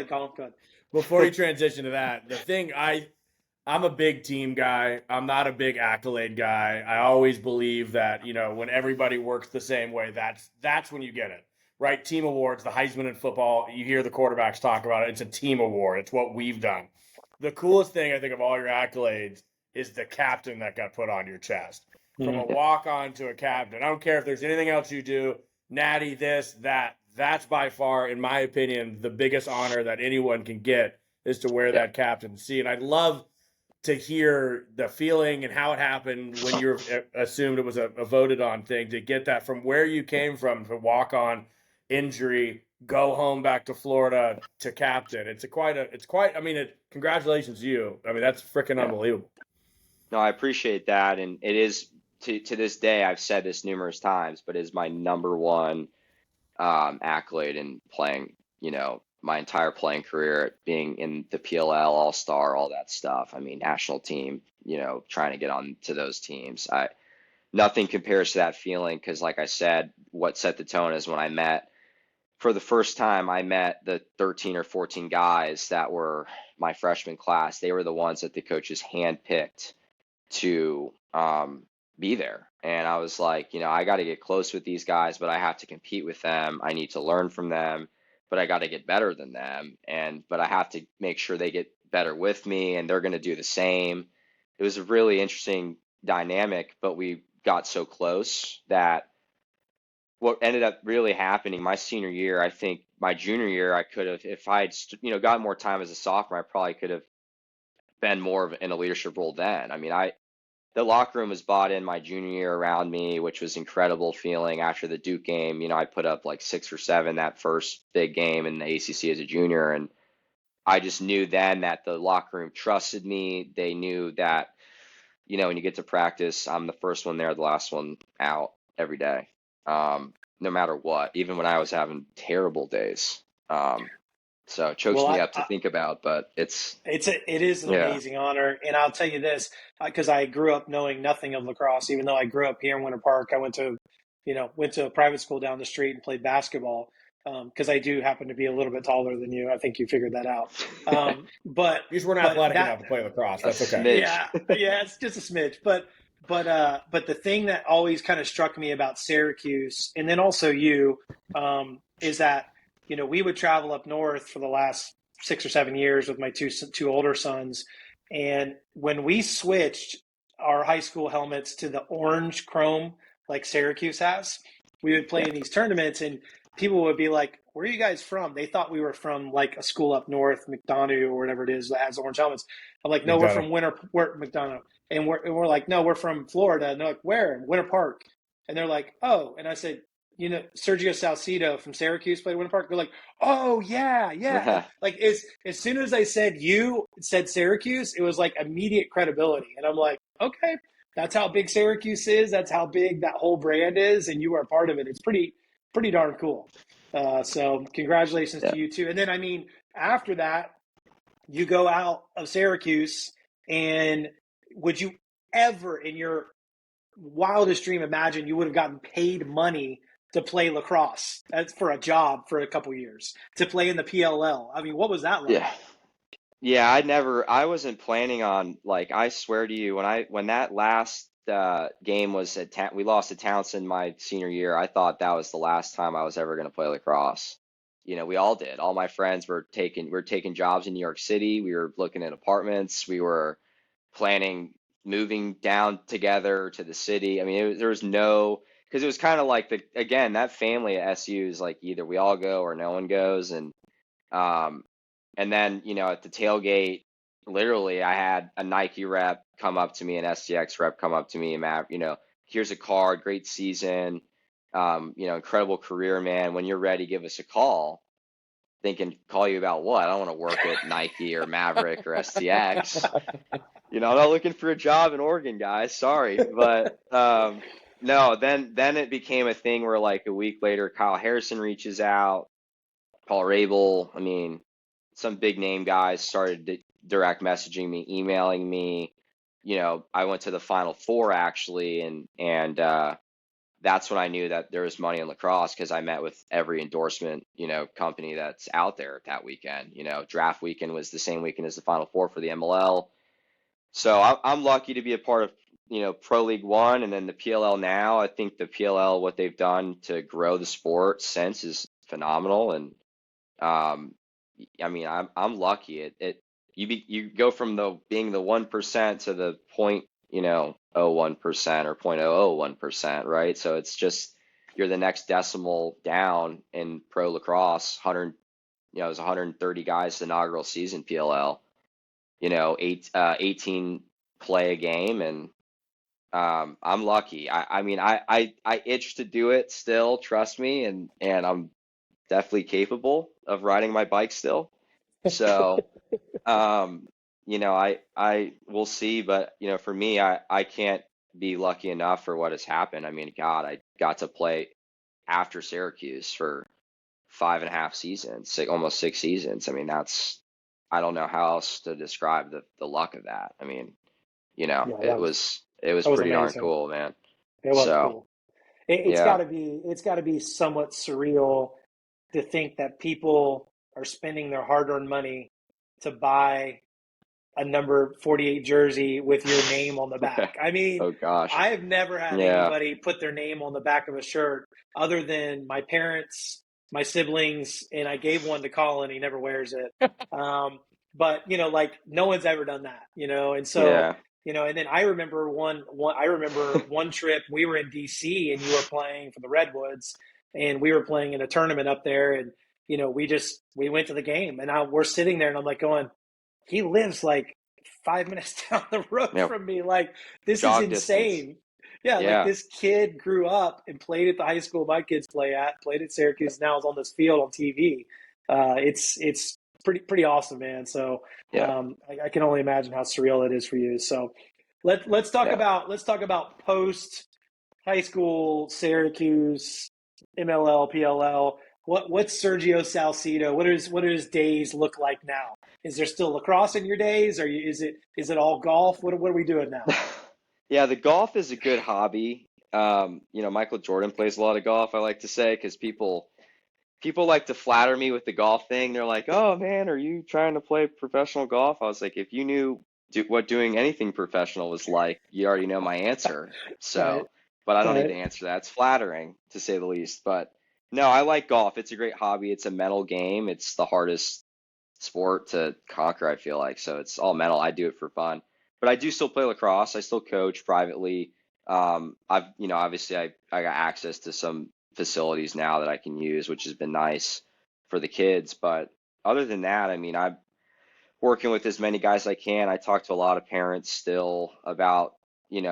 Colin. Go ahead. Before you transition to that, the thing I'm a big team guy. I'm not a big accolade guy. I always believe that, when everybody works the same way, that's when you get it, right? Team awards, the Heisman in football, you hear the quarterbacks talk about it. It's a team award. It's what we've done. The coolest thing, I think, of all your accolades is the captain that got put on your chest. From a walk-on to a captain. I don't care if there's anything else you do, natty, this, that. That's by far, in my opinion, the biggest honor that anyone can get, is to wear that captaincy. And I'd love to hear the feeling and how it happened when you assumed it was a voted on thing, to get that from where you came from, to walk on, injury, go home back to Florida, to captain. Congratulations to you. I mean, that's freaking unbelievable. No, I appreciate that. And it is, to this day, I've said this numerous times, but it is my number one accolade in playing, my entire playing career, being in the PLL, All-Star, all that stuff. I mean, national team, trying to get on to those teams. Nothing compares to that feeling, because like I said, what set the tone is when for the first time, I met the 13 or 14 guys that were my freshman class. They were the ones that the coaches handpicked to be there. And I was like, I got to get close with these guys, but I have to compete with them. I need to learn from them, but I got to get better than them. But I have to make sure they get better with me, and they're going to do the same. It was a really interesting dynamic, but we got so close that what ended up really happening my senior year, I think my junior year, I could have, if I had, got more time as a sophomore, I probably could have been more in a leadership role then. I mean, the locker room was bought in my junior year around me, which was incredible feeling. After the Duke game, I put up like 6 or 7 that first big game in the ACC as a junior. And I just knew then that the locker room trusted me. They knew that, when you get to practice, I'm the first one there, the last one out every day, no matter what, even when I was having terrible days. So it chokes me up to think about, but it is an amazing honor. And I'll tell you this, because I grew up knowing nothing of lacrosse, even though I grew up here in Winter Park. I went to a private school down the street and played basketball, because I do happen to be a little bit taller than you. I think you figured that out. But you just weren't athletic enough to play lacrosse. That's okay. Yeah, it's just a smidge. But the thing that always kind of struck me about Syracuse, and then also you, is that we would travel up north for the last 6 or 7 years with my two older sons. And when we switched our high school helmets to the orange chrome like Syracuse has, we would play in these tournaments, and people would be like, "Where are you guys from?" They thought we were from like a school up north, McDonough or whatever it is that has orange helmets. I'm like, "No, we're from McDonough." And we're like, "No, we're from Florida." And they're like, "Where?" Winter Park. And they're like, "Oh." And I said, Sergio Salcido from Syracuse played Winter Park. They're like, "Oh, yeah." Like as soon as I said Syracuse, it was like immediate credibility. And I'm like, okay, that's how big Syracuse is. That's how big that whole brand is. And you are part of it. It's pretty darn cool. So congratulations to you too. And then, after that, you go out of Syracuse And would you ever in your wildest dream imagine you would have gotten paid money to play lacrosse as for a job for a couple years, to play in the PLL? I mean, what was that like? Yeah. Yeah, I wasn't planning on, like, I swear to you, when that last game was we lost to Townsend my senior year, I thought that was the last time I was ever going to play lacrosse. We all did. All my friends were taking jobs in New York City. We were looking at apartments. We were planning moving down together to the city. I mean, there was no, because it was kind of like again, that family at SU is like either we all go or no one goes. Um, and then, at the tailgate, literally, I had a Nike rep come up to me, an STX rep come up to me, and Matt, here's a card, great season, incredible career, man. When you're ready, give us a call. Thinking, call you about what? I don't want to work at Nike or Maverick or STX. I'm not looking for a job in Oregon, guys. Sorry, but no. Then it became a thing where, like, a week later, Kyle Harrison reaches out, Paul Rabel. I mean, some big name guys started direct messaging me, emailing me. I went to the Final Four actually, and that's when I knew that there was money in lacrosse, because I met with every endorsement, company that's out there that weekend. Draft weekend was the same weekend as the Final Four for the MLL. So I'm lucky to be a part of, Pro League One and then the PLL now. I think the PLL, what they've done to grow the sport since, is phenomenal. And um, I mean, I'm lucky. You go from being the 1% to the point, 0.01% or 0.001%, right? So it's just, you're the next decimal down in pro lacrosse. It was 130 guys the inaugural season PLL. 18 play a game, and I'm lucky. I mean, I itch to do it still, trust me, and I'm definitely capable of riding my bike still. So, I will see, but for me, I can't be lucky enough for what has happened. I mean, God, I got to play after Syracuse for 5.5 seasons, almost 6 seasons. I mean, I don't know how else to describe the luck of that. I mean, Yeah, it was that was pretty darn amazing. cool, man. It was So, cool. yeah. It's got to be somewhat surreal to think that people are spending their hard-earned money to buy a number 48 jersey with your name on the back. I mean, Oh gosh. I've never had Yeah. anybody put their name on the back of a shirt other than my parents, my siblings, and I gave one to Colin. He never wears it. But like no one's ever done that, and so, Yeah. and then I remember one trip we were in DC and you were playing for the Redwoods and we were playing in a tournament up there, and we went to the game and we're sitting there and I'm like going, he lives like 5 minutes down the road Yeah. from me. Like, this is Jog distance. insane. Yeah, like Yeah. this kid grew up and played at the high school my kids played at Syracuse, now is on this field on TV. It's pretty awesome, man. So Yeah. I can only imagine how surreal it is for you. So let's talk Yeah. about post high school Syracuse, MLL, PLL. What's Sergio Salcido? What do his days look like now? Is there still lacrosse in your days? Is it all golf? What are we doing now? Yeah, the golf is a good hobby. Michael Jordan plays a lot of golf, I like to say, because people like to flatter me with the golf thing. They're like, "Oh man, are you trying to play professional golf?" I was like, "If you knew what doing anything professional was like, you already know my answer." Right, So, but I don't need right. to answer that. It's flattering to say the least. But no, I like golf. It's a great hobby. It's a mental game. It's the hardest sport to conquer, I feel like. So it's all mental. I do it for fun. But I do still play lacrosse. I still coach privately. Obviously I got access to some facilities now that I can use, which has been nice for the kids. But other than that, I mean, I'm working with as many guys as I can. I talk to a lot of parents still about,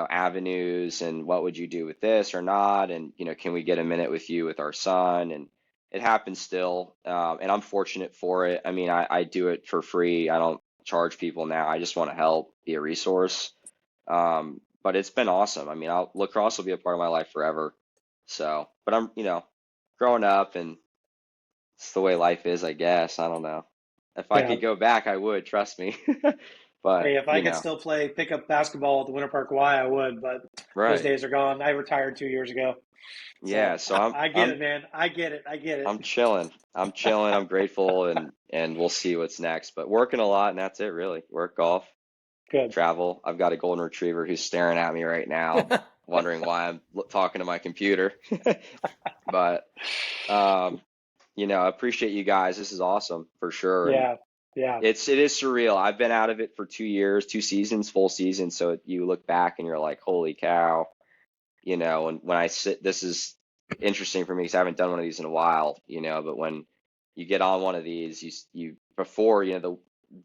avenues and what would you do with this or not? And, can we get a minute with you with our son? And it happens still. And I'm fortunate for it. I mean, I do it for free. I don't charge people now. I just want to help, be a resource. But it's been awesome. I mean, lacrosse will be a part of my life forever. So, but I'm, growing up, and it's the way life is, I guess. I don't know. If I Yeah, could go back, I would, trust me. But, Hey, if I could still play pickup basketball at the Winter Park Y, I would, but those right. days are gone. I retired 2 years ago. Yeah. So So I get it, man. I get it. I get it. I'm chilling. I'm chilling. I'm grateful, and we'll see what's next. But working a lot, and that's it, really. Work, golf, Good. travel. I've got a golden retriever who's staring at me right now, wondering why I'm talking to my computer. But I appreciate you guys. This is awesome for sure. And Yeah. Yeah. it is surreal. I've been out of it for 2 years, 2 seasons, full season. So you look back and you're like, holy cow, and when I sit, this is interesting for me because I haven't done one of these in a while, but when you get on one of these, before, the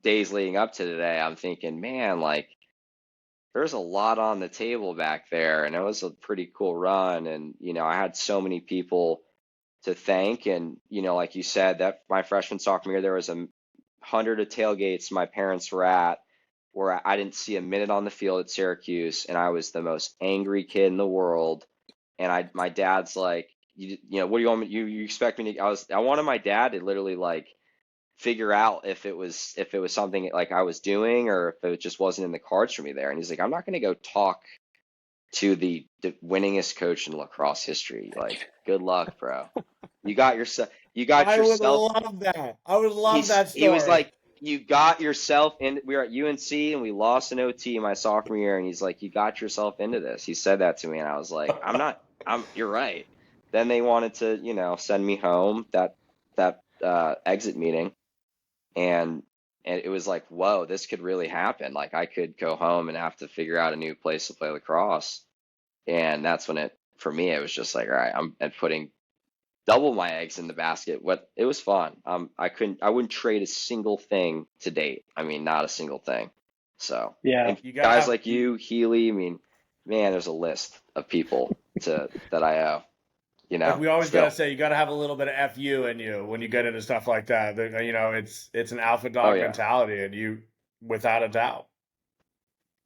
days leading up to today, I'm thinking, man, like there's a lot on the table back there, and it was a pretty cool run. And, I had so many people to thank. And, like you said, that my freshman sophomore year, there was 100 of tailgates my parents were at where I didn't see a minute on the field at Syracuse, and I was the most angry kid in the world. And my dad's like, what do you want me? You expect me to? I wanted my dad to literally like figure out if it was something like I was doing or if it just wasn't in the cards for me there. And he's like, I'm not going to go talk to the winningest coach in lacrosse history. Like, good luck, bro. You got yourself. I would love that. I would love that story. He was like, you got yourself in. We were at UNC and we lost an OT my sophomore year, and he's like, you got yourself into this. He said that to me, and I was like, you're right. Then they wanted to, send me home that exit meeting, and it was like, whoa, this could really happen. Like I could go home and have to figure out a new place to play lacrosse, and that's when for me, it was just like, all right, I'm putting double my eggs in the basket. It was fun. I wouldn't trade a single thing to date. I mean, not a single thing. So, Yeah. and guys like you, Healy, I mean, man, there's a list of people that I owe. Like we always gotta say, you gotta have a little bit of FU in you when you get into stuff like that. It's an alpha dog mentality, and you, without a doubt.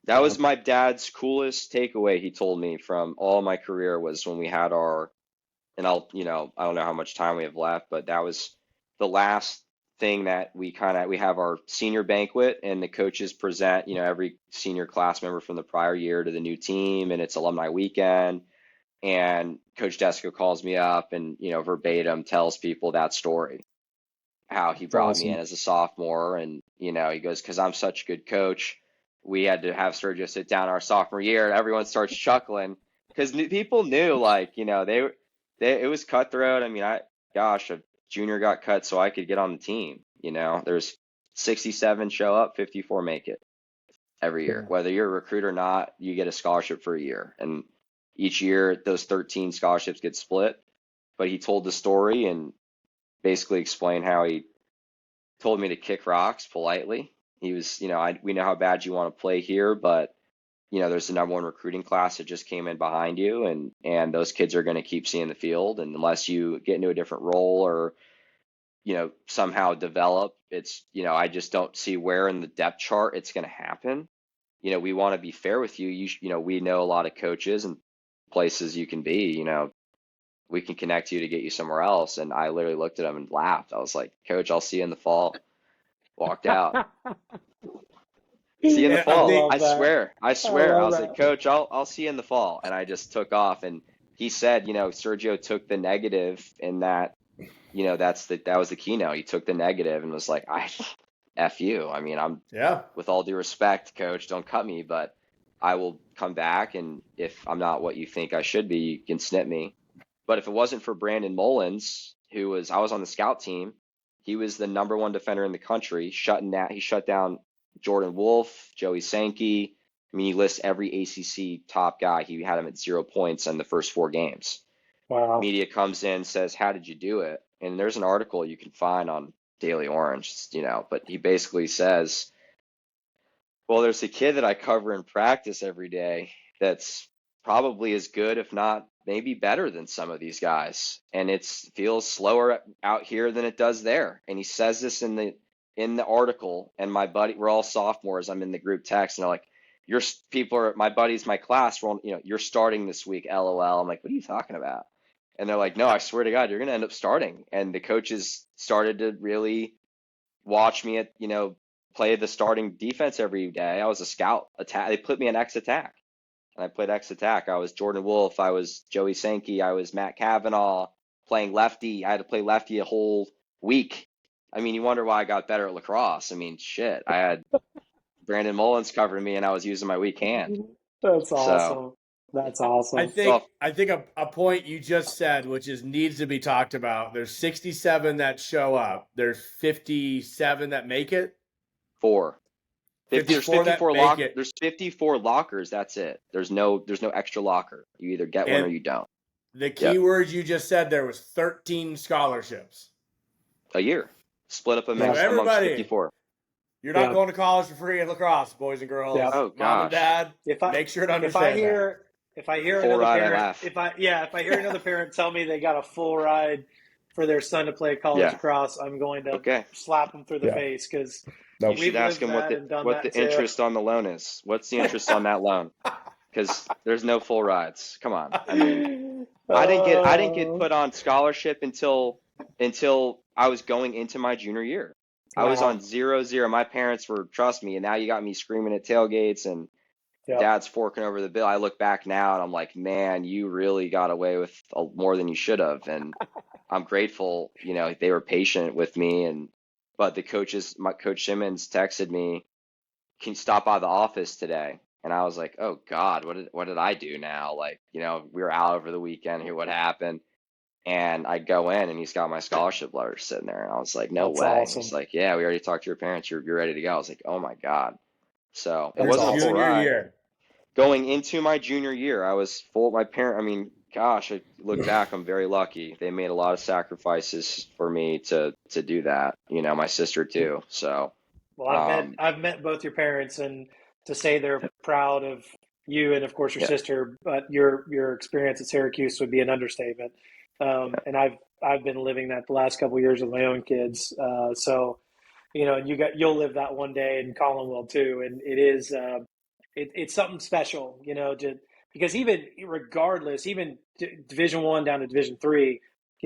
That was my dad's coolest takeaway. He told me from all my career was when we had and I don't know how much time we have left, but that was the last thing that we have our senior banquet, and the coaches present, every senior class member from the prior year to the new team, and it's alumni weekend. And Coach Desco calls me up and, verbatim tells people that story, how he brought me in as a sophomore. And, he goes, because I'm such a good coach, we had to have Sergio sit down our sophomore year, and everyone starts chuckling because people knew, like, it was cutthroat. I mean, a junior got cut so I could get on the team. There's 67 show up, 54 make it every year. Whether you're a recruit or not, you get a scholarship for a year. And each year, those 13 scholarships get split. But he told the story and basically explained how he told me to kick rocks politely. He was, we know how bad you want to play here, but there's the #1 recruiting class that just came in behind you, and those kids are going to keep seeing the field. And unless you get into a different role or, somehow develop, I just don't see where in the depth chart it's going to happen. We want to be fair with you. We know a lot of coaches and places you can be, we can connect you to get you somewhere else. And I literally looked at him and laughed. I was like, Coach, I'll see you in the fall. Walked out. See you in the fall. I swear. I was like, Coach, I'll see you in the fall. And I just took off. And he said, Sergio took the negative in that, that was the keynote. He took the negative and was like, F you. I mean, with all due respect, Coach, don't cut me, but I will come back. And if I'm not what you think I should be, you can snip me. But if it wasn't for Brandon Mullins, I was on the scout team. He was the #1 defender in the country. He shut down Jordan Wolfe, Joey Sankey. I mean, he lists every ACC top guy. He had him at 0 points in the first 4 games. Wow. Media comes in, says, how did you do it? And there's an article you can find on Daily Orange, but he basically says, well, there's a kid that I cover in practice every day that's probably as good, if not maybe better than some of these guys. And it feels slower out here than it does there. And he says this in the article, and my buddy, we're all sophomores. I'm in the group text, and they're like, my buddies, my class, you're starting this week, LOL. I'm like, what are you talking about? And they're like, no, I swear to God, you're going to end up starting. And the coaches started to really watch me at, play the starting defense every day. I was a scout attack. They put me in X attack, and I played X attack. I was Jordan Wolf. I was Joey Sankey. I was Matt Cavanaugh playing lefty. I had to play lefty a whole week. I mean, you wonder why I got better at lacrosse. I mean, shit. I had Brandon Mullins covering me, and I was using my weak hand. That's So, awesome. That's awesome. I think a point you just said, which needs to be talked about. There's 67 that show up. There's 57 that make it. 4. 54 there's 54 that make it. There's 54 lockers. That's it. There's no extra locker. You either get one or you don't. The key words you just said there was 13 scholarships A year, split up amongst 54. You're not going to college for free in lacrosse, boys and girls. Yeah. Oh, Mom and Dad, make sure to understand if I hear full another ride, parent, if I hear another parent tell me they got a full ride for their son to play college lacrosse, I'm going to slap them through the face, because you should ask them what the interest on the loan is. What's the interest on that loan? Because there's no full rides. Come on. I mean, I didn't get put on scholarship until I was going into my junior year. I was on 0-0. My parents were, trust me, and now you got me screaming at tailgates and Dad's forking over the bill. I look back now and I'm like, man, you really got away with more than you should have. And I'm grateful, they were patient with me. But the coaches, Coach Simmons texted me, can you stop by the office today? And I was like, oh God, what did I do now? Like, we were out over the weekend here. What happened? And I go in and he's got my scholarship letter sitting there. And I was like, no way. Awesome. He's like, yeah, we already talked to your parents. You're ready to go. I was like, oh my God. So it was wasn't a full ride. Year. Going into my junior year, I was full. My parent, I mean, gosh, I look back, I'm very lucky. They made a lot of sacrifices for me to do that. My sister too. So, well, I've met both your parents, and to say they're proud of you and of course your sister, but your experience at Syracuse would be an understatement. And I've been living that the last couple of years with my own kids. So, you'll live that one day, and Colin will too. And it is, it's something special, because even regardless, even Division I down to Division III,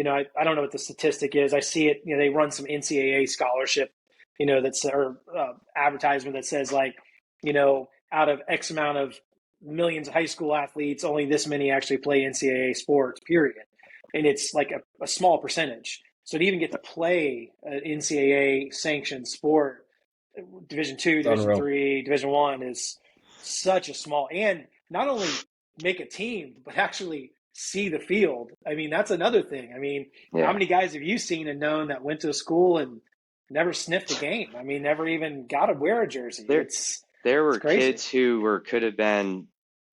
I don't know what the statistic is. I see it, they run some NCAA scholarship, that's or advertisement that says like, out of X amount of millions of high school athletes, only this many actually play NCAA sports, period. And it's like a small percentage. So to even get to play an NCAA sanctioned sport, Division II, Division III, Division I is such a small, and not only make a team, but actually see the field. I mean, that's another thing. I mean, how many guys have you seen and known that went to a school and never sniffed a game? I mean, never even got to wear a jersey. There were kids who could have been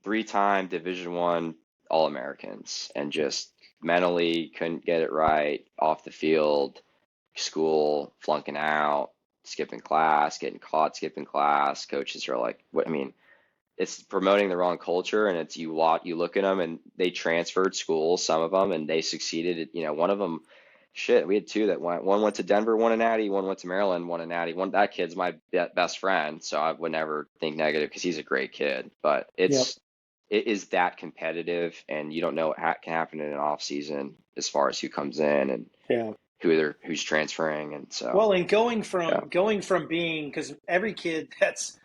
3-time Division I All-Americans and just mentally couldn't get it right off the field, school, flunking out, skipping class, getting caught skipping class. Coaches are like, what? I mean, it's promoting the wrong culture, and you look at them and they transferred schools, some of them, and they succeeded. One of them, we had 2 that went. One went to Denver, won a natty. One went to Maryland, won a natty. That kid's my best friend, so I would never think negative because he's a great kid. But it is that competitive, and you don't know what can happen in an off season as far as who comes in and who's transferring, and so. Well, and going from being, because every kid that's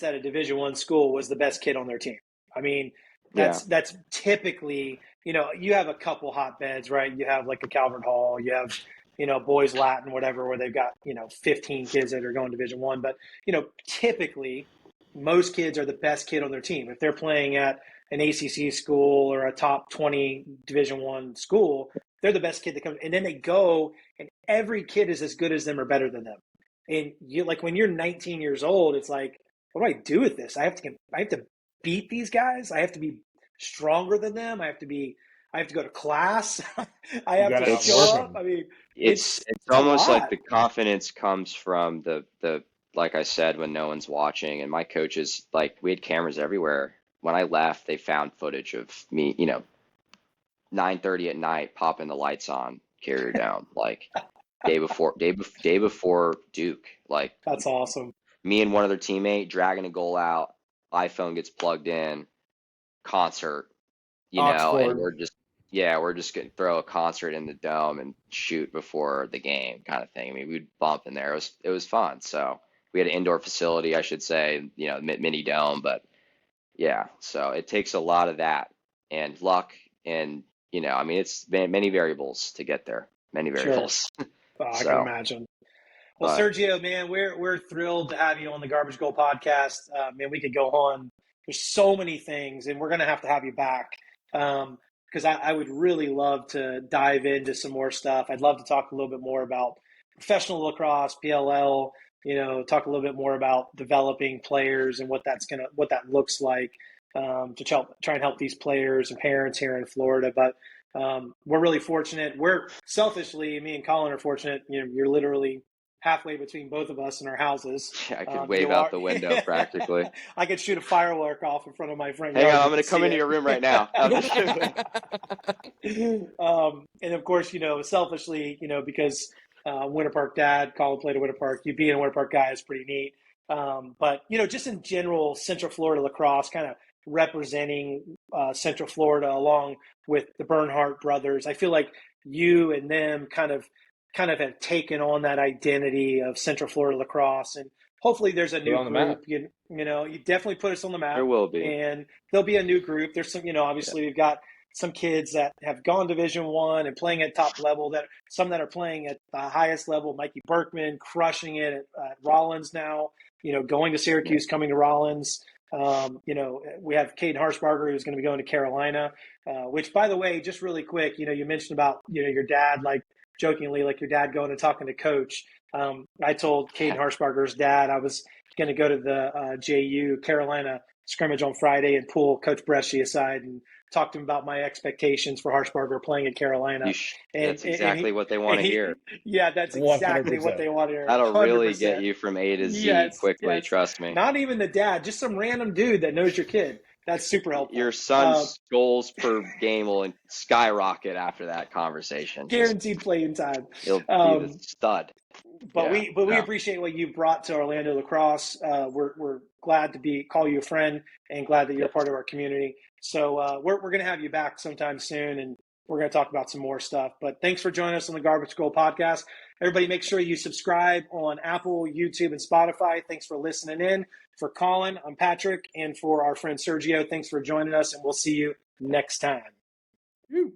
at a Division I school was the best kid on their team. I mean, that's typically, you have a couple hotbeds, right? You have like a Calvert Hall, you have, Boys Latin, whatever, where they've got, 15 kids that are going Division I. But, typically most kids are the best kid on their team. If they're playing at an ACC school or a top 20 Division I school, they're the best kid that comes. And then they go, and every kid is as good as them or better than them. And when you're 19 years old, it's like, what do I do with this? I have to beat these guys. I have to be stronger than them. I have to go to class. I have to show up. I mean, it's almost like the confidence comes from the like I said, when no one's watching. And my coaches, we had cameras everywhere. When I left, they found footage of me, 9:30 at night, popping the lights on, carrier down, day before Duke. That's awesome. Me and one other teammate dragging a goal out, iPhone gets plugged in, concert, and we're just, yeah, we're just going to throw a concert in the dome and shoot before the game kind of thing. I mean, we'd bump in there. It was fun. So we had an indoor facility, I should say, mini dome, but yeah, so it takes a lot of that and luck and, I mean, it's many variables to get there, many Sure. variables. I can So, imagine. Well, but Sergio, man, we're thrilled to have you on the Garbage Goal podcast. Man, we could go on. There's so many things, and we're going to have you back because I would really love to dive into some more stuff. I'd love to talk a little bit more about professional lacrosse, PLL. Talk a little bit more about developing players and what that looks like to try and help these players and parents here in Florida. But we're really fortunate. We're selfishly, me and Colin are fortunate. You're literally halfway between both of us in our houses. yeah, I could wave out the window practically. I could shoot a firework off in front of my front Hang yard. on, I'm going to come into your room right now. And of course, selfishly, because Winter Park dad, Colin played at Winter Park. You being a Winter Park guy is pretty neat. But just in general, Central Florida lacrosse kind of representing Central Florida along with the Bernhardt brothers. I feel like you and them kind of have taken on that identity of Central Florida lacrosse, and hopefully there's a new group. You definitely put us on the map. There will be, and there'll be a new group. There's some, obviously we've got some kids that have gone Division I and playing at top level. Some that are playing at the highest level. Mikey Berkman crushing it at Rollins now. Going to Syracuse, coming to Rollins. We have Caden Harshbarger who's going to be going to Carolina. Which, by the way, just really quick, you mentioned about your dad, like jokingly, like your dad going and talking to coach. I told Caden Harshbarger's dad I was going to go to the JU Carolina scrimmage on Friday and pull Coach Bresci aside and talk to him about my expectations for Harshbarger playing at Carolina. That's exactly what they want to hear. Yeah, that's exactly 100%. What they want to hear. That'll 100%. Really get you from A to Z quickly, trust me. Not even the dad, just some random dude that knows your kid. That's super helpful. Your son's goals per game will skyrocket after that conversation. Guaranteed playing time. He'll be the stud. But we appreciate what you brought to Orlando lacrosse. We're glad to call you a friend and glad that you're a part of our community. So we're going to have you back sometime soon, and we're going to talk about some more stuff. But thanks for joining us on the Garbage Goal podcast. Everybody, make sure you subscribe on Apple, YouTube, and Spotify. Thanks for listening in. For Colin, I'm Patrick, and for our friend Sergio, thanks for joining us, and we'll see you next time. Woo.